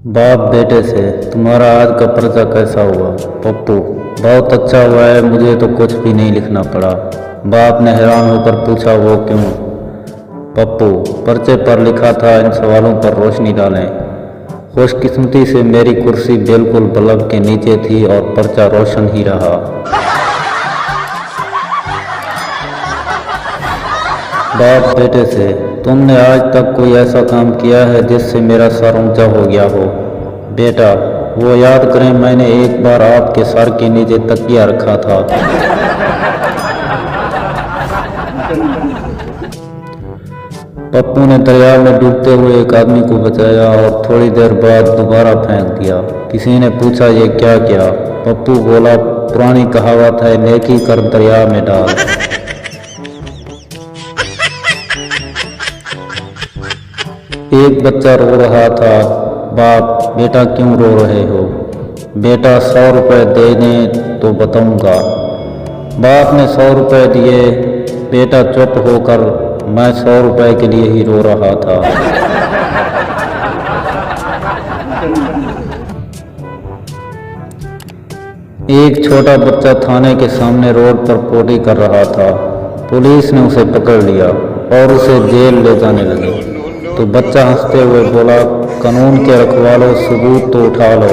बाप बेटे से, तुम्हारा आज का पर्चा कैसा हुआ? पप्पू, बहुत अच्छा हुआ है, मुझे तो कुछ भी नहीं लिखना पड़ा। बाप ने हैरान होकर पूछा, वो क्यों? पप्पू, पर्चे पर लिखा था इन सवालों पर रोशनी डालें। खुशकिस्मती से मेरी कुर्सी बिल्कुल बल्ब के नीचे थी और पर्चा रोशन ही रहा। बाप बेटे से, तुमने आज तक कोई ऐसा काम किया है जिससे मेरा सर ऊंचा हो गया हो? बेटा, वो याद करें, मैंने एक बार आपके सर के नीचे तकिया रखा था। पप्पू ने दरिया में डूबते हुए एक आदमी को बचाया और थोड़ी देर बाद दोबारा फेंक दिया। किसी ने पूछा, ये क्या किया? पप्पू बोला, पुरानी कहावत है, नेकी कर दरिया में डाल। एक बच्चा रो रहा था। बाप, बेटा क्यों रो रहे हो? बेटा, 100 रुपये दे दें तो बताऊंगा। बाप ने 100 रुपये दिए। बेटा चुप होकर, मैं 100 रुपये के लिए ही रो रहा था। एक छोटा बच्चा थाने के सामने रोड पर पोटी कर रहा था। पुलिस ने उसे पकड़ लिया और उसे जेल ले जाने लगी। तो बच्चा हंसते हुए बोला, कानून के रखवालों, सबूत तो उठा लो।